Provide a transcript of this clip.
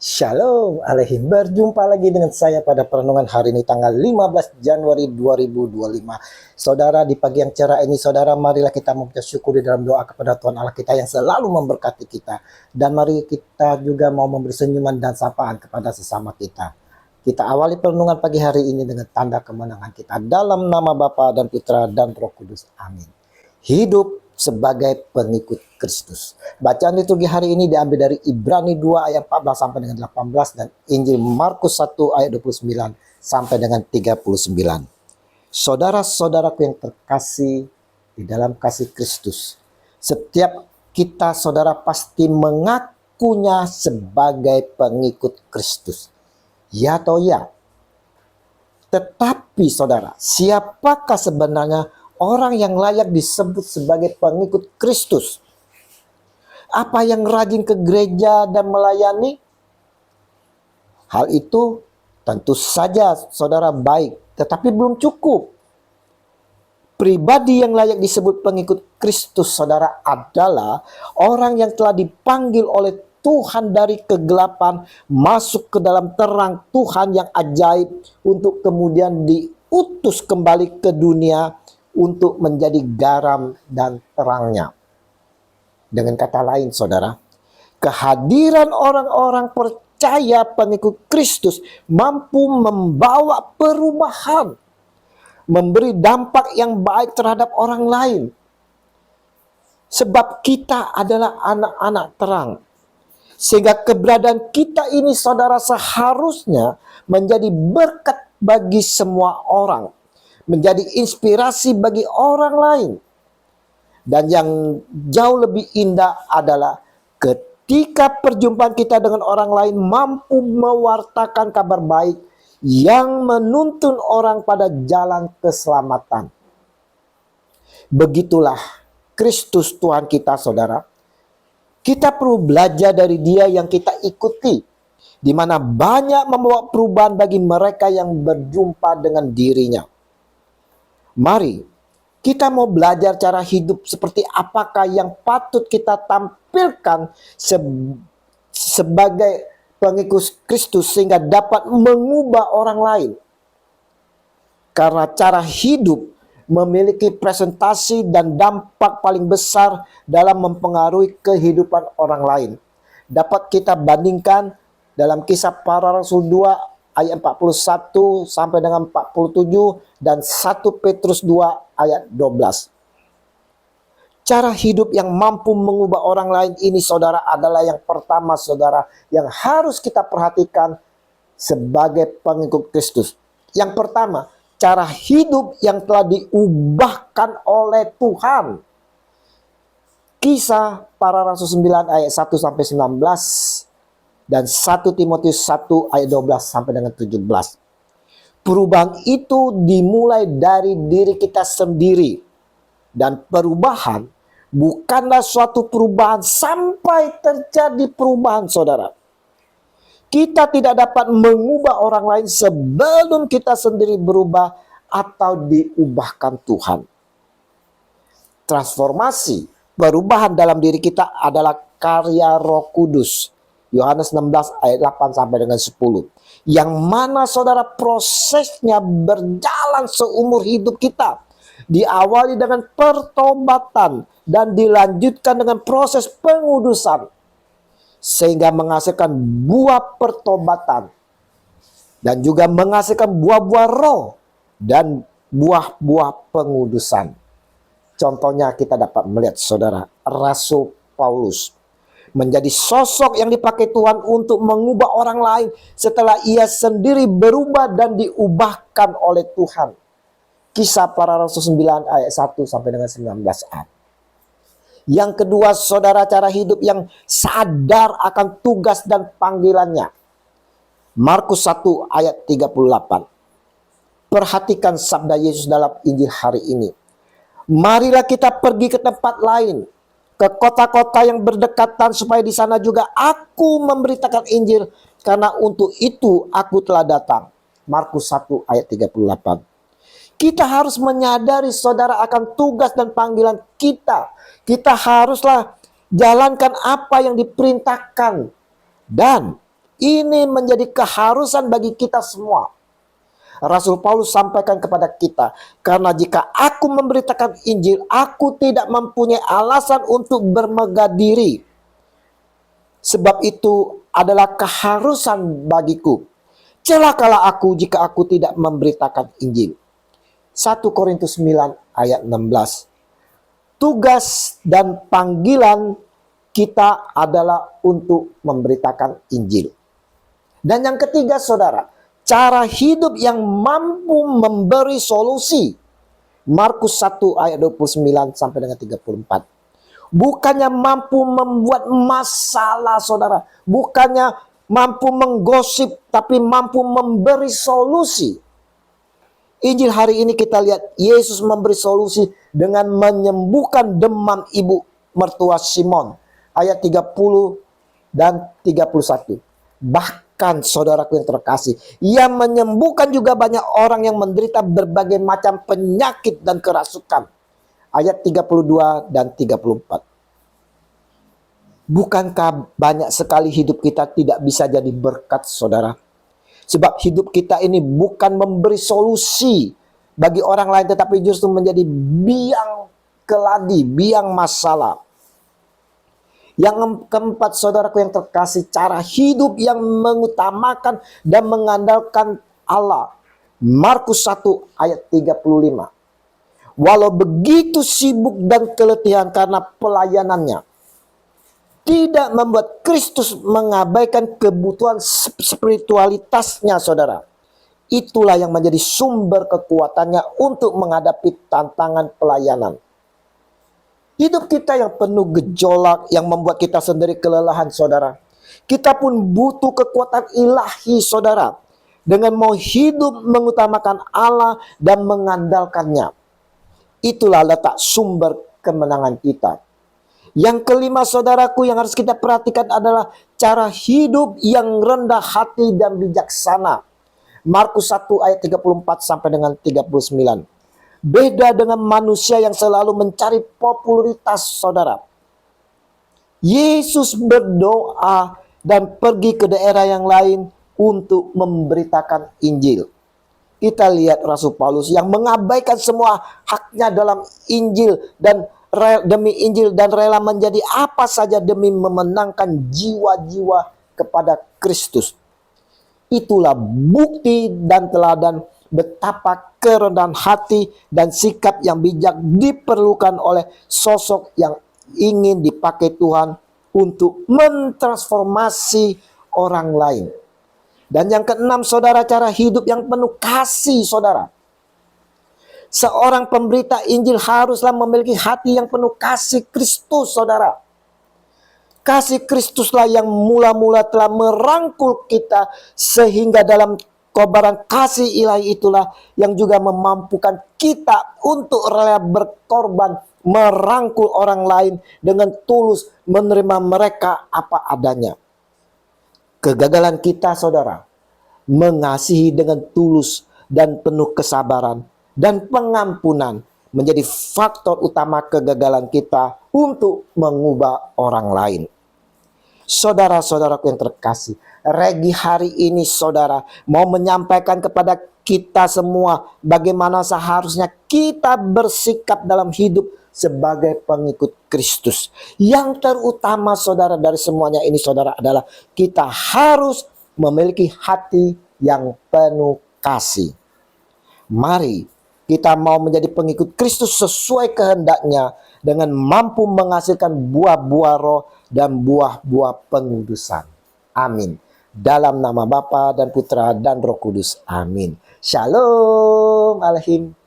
Shalom Aleihim, berjumpa lagi dengan saya pada perenungan hari ini tanggal 15 Januari 2025. Saudara, di pagi yang cerah ini, saudara, marilah kita mengucap syukur di dalam doa kepada Tuhan Allah kita yang selalu memberkati kita. Dan mari kita juga mau memberi senyuman dan sapaan kepada sesama kita. Kita awali perenungan pagi hari ini dengan tanda kemenangan kita. Dalam nama Bapa dan Putra dan Roh Kudus. Amin. Hidup sebagai pengikut Kristus. Bacaan liturgi hari ini diambil dari Ibrani 2 ayat 14 sampai dengan 18 dan Injil Markus 1 ayat 29 sampai dengan 39. Saudara-saudaraku yang terkasih di dalam kasih Kristus, setiap kita saudara pasti mengakunya sebagai pengikut Kristus. Ya atau ya? Tetapi saudara, siapakah sebenarnya orang yang layak disebut sebagai pengikut Kristus? Apa yang rajin ke gereja dan melayani? Hal itu tentu saja saudara baik, tetapi belum cukup. Pribadi yang layak disebut pengikut Kristus saudara adalah orang yang telah dipanggil oleh Tuhan dari kegelapan masuk ke dalam terang Tuhan yang ajaib untuk kemudian diutus kembali ke dunia untuk menjadi garam dan terangnya. Dengan kata lain saudara, kehadiran orang-orang percaya pengikut Kristus mampu membawa perubahan, memberi dampak yang baik terhadap orang lain. Sebab kita adalah anak-anak terang. Sehingga keberadaan kita ini saudara seharusnya menjadi berkat bagi semua orang, menjadi inspirasi bagi orang lain. Dan yang jauh lebih indah adalah ketika perjumpaan kita dengan orang lain mampu mewartakan kabar baik yang menuntun orang pada jalan keselamatan. Begitulah Kristus Tuhan kita saudara. Kita perlu belajar dari Dia yang kita ikuti, di mana banyak membawa perubahan bagi mereka yang berjumpa dengan dirinya. Mari kita mau belajar cara hidup seperti apakah yang patut kita tampilkan sebagai pengikut Kristus sehingga dapat mengubah orang lain. Karena cara hidup memiliki presentasi dan dampak paling besar dalam mempengaruhi kehidupan orang lain. Dapat kita bandingkan dalam Kisah Para Rasul 2 ayat 41 sampai dengan 47 dan 1 Petrus 2 ayat 12. Cara hidup yang mampu mengubah orang lain ini saudara adalah yang pertama saudara yang harus kita perhatikan sebagai pengikut Kristus. Yang pertama, cara hidup yang telah diubahkan oleh Tuhan. Kisah Para Rasul 9 ayat 1 sampai 19 dan 1 Timotius 1 ayat 12 sampai dengan 17. Perubahan itu dimulai dari diri kita sendiri. Dan perubahan bukanlah suatu perubahan sampai terjadi perubahan saudara. Kita tidak dapat mengubah orang lain sebelum kita sendiri berubah atau diubahkan Tuhan. Transformasi, perubahan dalam diri kita adalah karya Roh Kudus. Yohanes 16 ayat 8 sampai dengan 10. Yang mana saudara prosesnya berjalan seumur hidup kita. Diawali dengan pertobatan dan dilanjutkan dengan proses pengudusan. Sehingga menghasilkan buah pertobatan. Dan juga menghasilkan buah-buah roh dan buah-buah pengudusan. Contohnya kita dapat melihat saudara, Rasul Paulus menjadi sosok yang dipakai Tuhan untuk mengubah orang lain setelah ia sendiri berubah dan diubahkan oleh Tuhan. Kisah Para Rasul 9 ayat 1 sampai dengan 19a. Yang kedua saudara, cara hidup yang sadar akan tugas dan panggilannya. Markus 1 ayat 38. Perhatikan sabda Yesus dalam Injil hari ini. Marilah kita pergi ke tempat lain, ke kota-kota yang berdekatan supaya di sana juga aku memberitakan Injil karena untuk itu aku telah datang. Markus 1 ayat 38. Kita harus menyadari saudara akan tugas dan panggilan kita. Kita haruslah jalankan apa yang diperintahkan dan ini menjadi keharusan bagi kita semua. Rasul Paulus sampaikan kepada kita, karena jika aku memberitakan Injil, aku tidak mempunyai alasan untuk bermegah diri. Sebab itu adalah keharusan bagiku. Celakalah aku jika aku tidak memberitakan Injil. 1 Korintus 9 ayat 16. Tugas dan panggilan kita adalah untuk memberitakan Injil. Dan yang ketiga, saudara, cara hidup yang mampu memberi solusi. Markus 1 ayat 29 sampai dengan 34. Bukannya mampu membuat masalah, saudara. Bukannya mampu menggosip, tapi mampu memberi solusi. Injil hari ini kita lihat Yesus memberi solusi dengan menyembuhkan demam ibu mertua Simon. Ayat 30 dan 31. Bahkan saudaraku yang terkasih, ia menyembuhkan juga banyak orang yang menderita berbagai macam penyakit dan kerasukan. Ayat 32 dan 34. Bukankah banyak sekali hidup kita tidak bisa jadi berkat, saudara? Sebab hidup kita ini bukan memberi solusi bagi orang lain, tetapi justru menjadi biang keladi, biang masalah. Yang keempat, saudaraku yang terkasih, cara hidup yang mengutamakan dan mengandalkan Allah. Markus 1 ayat 35. Walau begitu sibuk dan keletihan karena pelayanannya, tidak membuat Kristus mengabaikan kebutuhan spiritualitasnya, saudara. Itulah yang menjadi sumber kekuatannya untuk menghadapi tantangan pelayanan. Hidup kita yang penuh gejolak, yang membuat kita sendiri kelelahan, saudara. Kita pun butuh kekuatan ilahi, saudara. Dengan mau hidup mengutamakan Allah dan mengandalkannya. Itulah letak sumber kemenangan kita. Yang kelima, saudaraku, yang harus kita perhatikan adalah cara hidup yang rendah hati dan bijaksana. Markus 1 ayat 34 sampai dengan 39. Beda dengan manusia yang selalu mencari popularitas, saudara. Yesus berdoa dan pergi ke daerah yang lain untuk memberitakan Injil. Kita lihat Rasul Paulus yang mengabaikan semua haknya dalam Injil dan demi Injil, dan rela menjadi apa saja demi memenangkan jiwa-jiwa kepada Kristus. Itulah bukti dan teladan betapa kerendahan hati dan sikap yang bijak diperlukan oleh sosok yang ingin dipakai Tuhan untuk mentransformasi orang lain. Dan yang keenam, saudara, cara hidup yang penuh kasih, saudara. Seorang pemberita Injil haruslah memiliki hati yang penuh kasih Kristus, saudara. Kasih Kristuslah yang mula-mula telah merangkul kita, sehingga dalam kobaran kasih ilahi itulah yang juga memampukan kita untuk rela berkorban, merangkul orang lain dengan tulus, menerima mereka apa adanya. Kegagalan kita, saudara, mengasihi dengan tulus dan penuh kesabaran dan pengampunan menjadi faktor utama kegagalan kita untuk mengubah orang lain. Saudara-saudaraku yang terkasih, Regi hari ini, saudara, mau menyampaikan kepada kita semua bagaimana seharusnya kita bersikap dalam hidup sebagai pengikut Kristus. Yang terutama, saudara, dari semuanya ini, saudara, adalah kita harus memiliki hati yang penuh kasih. Mari kita mau menjadi pengikut Kristus sesuai kehendaknya dengan mampu menghasilkan buah-buah roh dan buah-buah pengudusan. Amin. Dalam nama Bapa dan Putra dan Roh Kudus. Amin. Shalom Alaikum.